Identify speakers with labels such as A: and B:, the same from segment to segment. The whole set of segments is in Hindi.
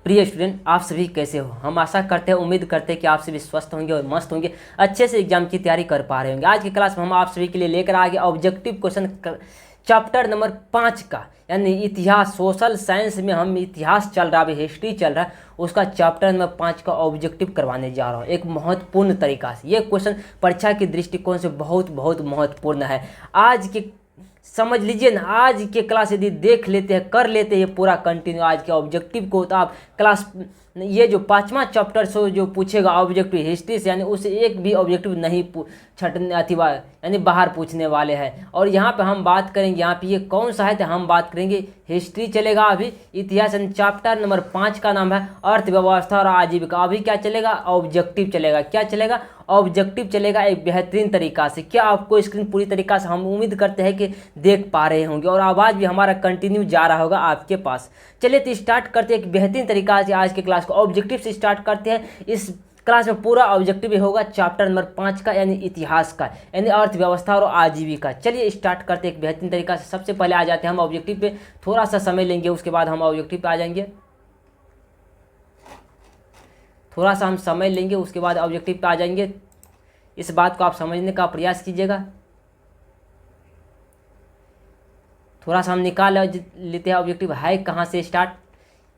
A: प्रिय स्टूडेंट, आप सभी कैसे हो। हम आशा करते हैं, उम्मीद करते हैं कि आप सभी स्वस्थ होंगे और मस्त होंगे, अच्छे से एग्जाम की तैयारी कर पा रहे होंगे। आज की क्लास में हम आप सभी के लिए लेकर आ गए ऑब्जेक्टिव क्वेश्चन चैप्टर नंबर 5 का, यानी इतिहास। सोशल साइंस में हम इतिहास चल रहा है, हिस्ट्री चल रहा है, उसका चैप्टर नंबर 5 का ऑब्जेक्टिव करवाने जा रहा हूँ एक महत्वपूर्ण तरीका से। ये क्वेश्चन परीक्षा के दृष्टिकोण से बहुत बहुत महत्वपूर्ण है। आज के समझ लीजिए ना, आज के क्लास यदि देख लेते हैं, कर लेते हैं पूरा कंटिन्यू आज के ऑब्जेक्टिव को, तो आप क्लास ये जो 5वां चैप्टर से जो पूछेगा ऑब्जेक्टिव हिस्ट्री से, यानी उसे एक भी ऑब्जेक्टिव नहीं छटने अथवा यानी बाहर पूछने वाले हैं। और यहाँ पे हम बात करेंगे, यहाँ पे ये कौन सा है, तो हम बात करेंगे हिस्ट्री चलेगा अभी। इतिहास यानी चैप्टर नंबर 5 का नाम है अर्थव्यवस्था और आजीविका। अभी क्या चलेगा, ऑब्जेक्टिव चलेगा। क्या चलेगा, ऑब्जेक्टिव चलेगा एक बेहतरीन तरीका से। क्या आपको स्क्रीन पूरी तरीका से हम उम्मीद करते हैं कि देख पा रहे होंगे और आवाज़ भी हमारा कंटिन्यू जा रहा होगा आपके पास। चलिए तो स्टार्ट करते हैं एक बेहतरीन तरीका से आज के क्लास को। ऑब्जेक्टिव से स्टार्ट करते हैं। इस क्लास में पूरा ऑब्जेक्टिव होगा चैप्टर नंबर 5 का, यानी इतिहास का, यानी अर्थव्यवस्था और आजीविका। चलिए स्टार्ट करते हैं एक बेहतरीन तरीका से। सबसे पहले आ जाते हैं हम ऑब्जेक्टिव पे, थोड़ा सा समय लेंगे, उसके बाद हम ऑब्जेक्टिव पे आ जाएंगे। थोड़ा सा हम समय लेंगे, उसके बाद ऑब्जेक्टिव पे आ जाएंगे। इस बात को आप समझने का प्रयास कीजिएगा। थोड़ा सा हम निकाल लेते हैं ऑब्जेक्टिव है कहाँ से स्टार्ट।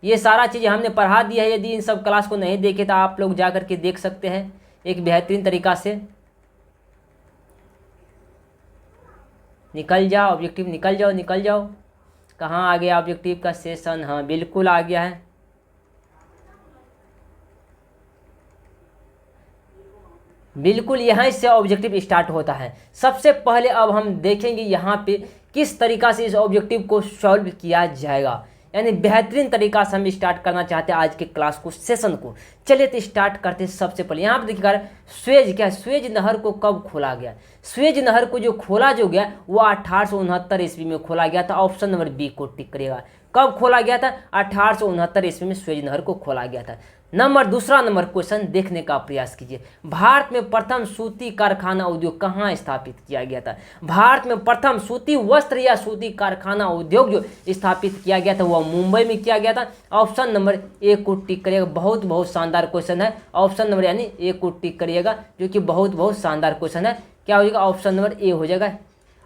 A: ये सारा चीज़ें हमने पढ़ा दिया है। यदि इन सब क्लास को नहीं देखे तो आप लोग जा कर के देख सकते हैं एक बेहतरीन तरीका से। निकल जाओ ऑब्जेक्टिव, निकल जाओ निकल जाओ। कहाँ आ गया ऑब्जेक्टिव का सेशन, हाँ बिल्कुल आ गया है। बिल्कुल यहाँ से ऑब्जेक्टिव स्टार्ट होता है। सबसे पहले अब हम देखेंगे यहाँ पे किस तरीका से इस ऑब्जेक्टिव को सॉल्व किया जाएगा, यानी बेहतरीन तरीका से हम स्टार्ट करना चाहते हैं आज के क्लास को, सेशन को। चलिए तो स्टार्ट करते हैं। सबसे पहले यहाँ पे देखिएगा, स्वेज क्या है, स्वेज नहर को कब खोला गया। स्वेज नहर को जो खोला जो गया वो 1869 ईस्वी में खोला गया था। ऑप्शन नंबर बी को टिक करिएगा। कब खोला गया था, 1869 ईस्वी में स्वेज नहर को खोला गया था। दूसरा नंबर क्वेश्चन देखने का प्रयास कीजिए। भारत में प्रथम सूती कारखाना उद्योग कहाँ स्थापित किया गया था। भारत में प्रथम सूती वस्त्र या सूती कारखाना उद्योग जो स्थापित किया गया था वह मुंबई में किया गया था। ऑप्शन नंबर ए को टिक करिएगा। बहुत बहुत शानदार क्वेश्चन है। ऑप्शन नंबर यानी ए को टिक करिएगा, जो कि बहुत बहुत शानदार क्वेश्चन है। क्या हो जाएगा, ऑप्शन नंबर ए हो जाएगा।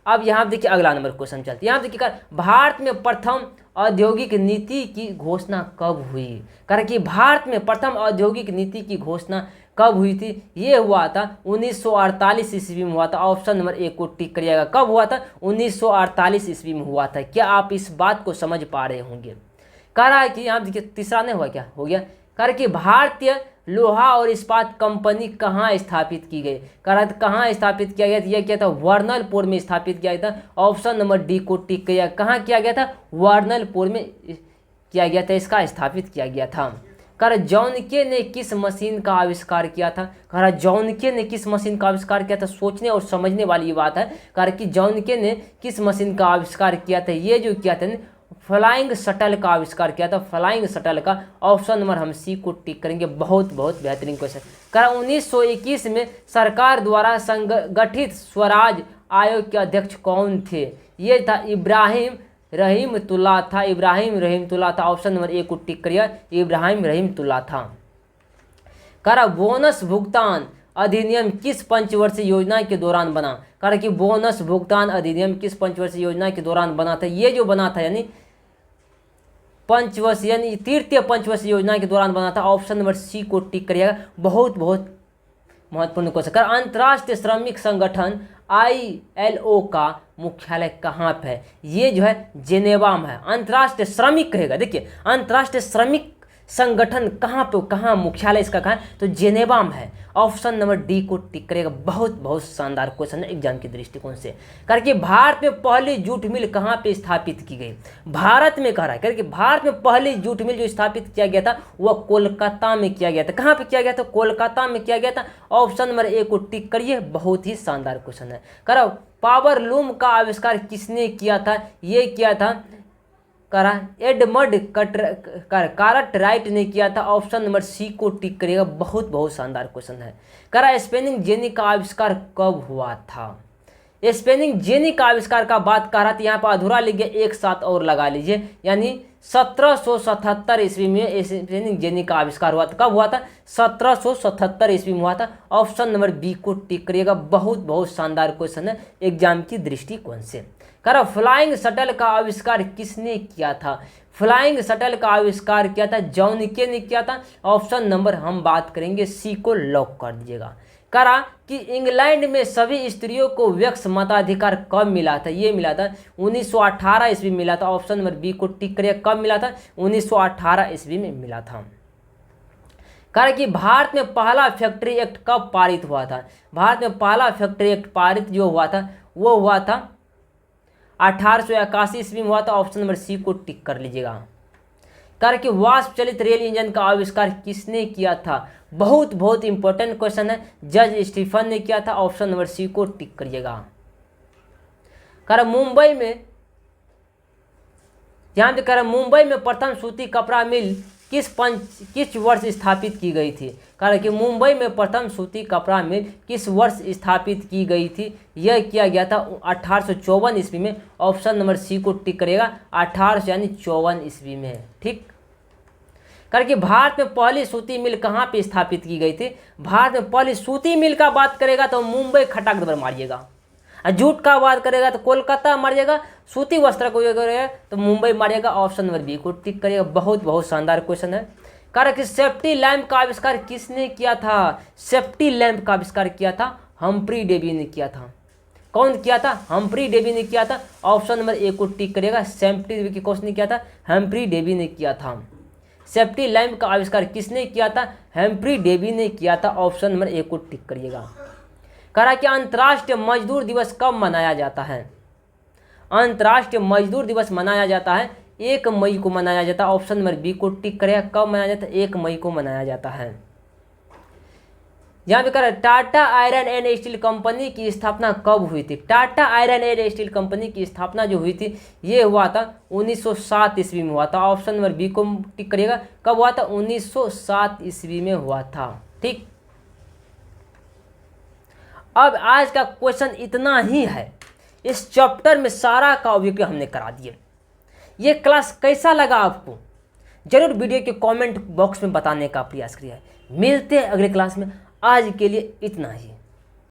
A: अब यहाँ देखिए अगला नंबर क्वेश्चन चलते हैं। यहाँ देखिएगा, भारत में प्रथम औद्योगिक नीति की घोषणा कब हुई। कारण कि भारत में प्रथम औद्योगिक नीति की घोषणा कब हुई थी, ये हुआ था 1948 ईस्वी में हुआ था। ऑप्शन नंबर ए को टिक करिएगा। कब हुआ था, 1948 ईस्वी में हुआ था। क्या आप इस बात को समझ पा रहे होंगे। कह रहा है कि यहाँ देखिए तीसरा नहीं हुआ, क्या हो गया, कह रहा कि भारतीय लोहा और इस्पात कंपनी कहाँ स्थापित की गई। कह कहाँ स्थापित किया गया था, यह किया था वर्नलपुर में स्थापित किया गया था। ऑप्शन नंबर डी को टिक किया। कहाँ किया गया था, वर्नलपुर में किया गया था, इसका स्थापित किया गया था। कह जॉनके ने किस मशीन का आविष्कार किया था। कह जॉनके ने किस मशीन का आविष्कार किया था, सोचने और समझने वाली बात है। कह कि जॉनके ने किस मशीन का आविष्कार किया था, ये जो किया था फ्लाइंग शटल का आविष्कार किया था। फ्लाइंग शटल का, ऑप्शन नंबर हम सी को टिक करेंगे। बहुत बहुत बेहतरीन क्वेश्चन। कह 1921 में सरकार द्वारा संगठित स्वराज आयोग के अध्यक्ष कौन थे, ये था इब्राहिम रहीमतुल्लाह था। इब्राहिम रहीमतुल्लाह था। ऑप्शन नंबर ए को टिक करिए, इब्राहिम रहीमतुल्लाह था। कह बोनस भुगतान अधिनियम किस पंचवर्षीय योजना के दौरान बना। कह कि बोनस भुगतान अधिनियम किस पंचवर्षीय योजना के दौरान बना था, ये जो बना था यानी पंचवर्षीय यानी तृतीय पंचवर्षीय योजना के दौरान बना था। ऑप्शन नंबर सी को टिक करिएगा। बहुत बहुत महत्वपूर्ण क्वेश्चन। कर अंतर्राष्ट्रीय श्रमिक संगठन ILO का मुख्यालय कहाँ पे है, ये जो है जेनेवा में है। अंतर्राष्ट्रीय श्रमिक कहेगा, देखिए अंतर्राष्ट्रीय श्रमिक संगठन कहाँ पे, कहाँ मुख्यालय इसका कहाँ है, तो जेनेवा में है। ऑप्शन नंबर डी को टिक करेगा। बहुत बहुत शानदार क्वेश्चन है एग्जाम के दृष्टिकोण से। करके भारत में पहली जूट मिल कहाँ पे स्थापित की गई। भारत में कह रहा है करके भारत में पहली जूट मिल जो स्थापित किया गया था वह कोलकाता में किया गया था। कहाँ पे किया गया था, कोलकाता में किया गया था। ऑप्शन नंबर ए को टिक करिए। बहुत ही शानदार क्वेश्चन है। करो पावर लूम का आविष्कार किसने किया था, ये किया था करा एडमंड कारट राइट ने किया था। ऑप्शन नंबर सी को टिक करिएगा। बहुत बहुत शानदार क्वेश्चन है। करा स्पेनिंग जेनी का आविष्कार कब हुआ था, स्पेनिंग जेनी का आविष्कार का बात कर रहा था, यहाँ पर अधूरा लिख गया, एक साथ और लगा लीजिए, यानी 1777 ईस्वी में स्पेनिंग जेनी का आविष्कार हुआ था। कब हुआ था? 1777 ईस्वी में हुआ था। ऑप्शन नंबर बी को टिक करिएगा। बहुत बहुत शानदार क्वेश्चन है एग्जाम की दृष्टिकोण से। कह फ्लाइंग शटल का आविष्कार किसने किया था? फ्लाइंग शटल का आविष्कार किया था जॉन के ने किया था। ऑप्शन नंबर हम बात करेंगे सी को लॉक कर दीजिएगा। करा कि इंग्लैंड में सभी स्त्रियों को व्यक्ष मताधिकार कब मिला था? ये मिला था 1918 ईस्वी मिला था। ऑप्शन नंबर बी को टिक करिए। कब मिला था? 1918 ईस्वी में मिला था। कहा कि भारत में पहला फैक्ट्री एक्ट कब पारित हुआ था? भारत में पहला फैक्ट्री एक्ट पारित जो हुआ था वो हुआ था 1881 ईस्वी में हुआ था। ऑप्शन नंबर सी को टिक कर लीजिएगा। कर कि वाष्प चलित रेल इंजन का आविष्कार किसने किया था? बहुत बहुत इंपॉर्टेंट क्वेश्चन है। जज स्टीफन ने किया था। ऑप्शन नंबर सी को टिक करिएगा। कर मुंबई में, यहाँ पे कर मुंबई में प्रथम सूती कपड़ा मिल किस वर्ष स्थापित की गई थी? कारण कि मुंबई में प्रथम सूती कपड़ा मिल किस वर्ष स्थापित की गई थी? यह किया गया था 1854 ईस्वी में। ऑप्शन नंबर सी को टिक करेगा। 1800 यानी 54 ईस्वी में। ठीक। करके भारत में पहली सूती मिल कहाँ पे स्थापित की गई थी? भारत में पहली सूती मिल का बात करेगा तो मुंबई खटाक दबर मारिएगा। जूट का बात करेगा तो कोलकाता मारिएगा। सूती वस्त्र को करेगा तो मुंबई मारिएगा। ऑप्शन नंबर बी को टिक करिएगा। बहुत बहुत शानदार क्वेश्चन है। कारण कि सेफ्टी लैंप का आविष्कार किसने किया था? सेफ्टी लैंप का आविष्कार किया था हम्फ्री डेवी ने किया था। कौन किया था? हम्फ्री डेवी ने किया था। ऑप्शन नंबर ए को टिक करिएगा। सेफ्टी की क्वेश्चन किया था हम्फ्री डेवी ने किया था। सेफ्टी लैंप का आविष्कार किसने किया था? हम्फ्री डेवी ने किया था। ऑप्शन नंबर ए को टिक करिएगा। कहा कि अंतर्राष्ट्रीय मजदूर दिवस कब मनाया जाता है? अंतर्राष्ट्रीय मजदूर दिवस मनाया जाता है 1 मई को मनाया जाता है। ऑप्शन नंबर बी को टिक करेगा। कब मनाया जाता है? 1 मई को मनाया जाता है। यहाँ पे कह रहा है Tata iron and steel company की स्थापना कब हुई थी? Tata iron and steel company की स्थापना जो हुई थी ये हुआ था 1907 ईस्वी में हुआ था। ऑप्शन नंबर बी को टिक करिएगा। कब हुआ था? 1907 ईस्वी में हुआ था। ठीक। अब आज का क्वेश्चन इतना ही है। इस चैप्टर में सारा का ऑब्जेक्टिव हमने करा दिए। ये क्लास कैसा लगा आपको? जरूर वीडियो के कमेंट बॉक्स में बताने का प्रयास करिए। मिलते हैं अगले क्लास में। आज के लिए इतना ही।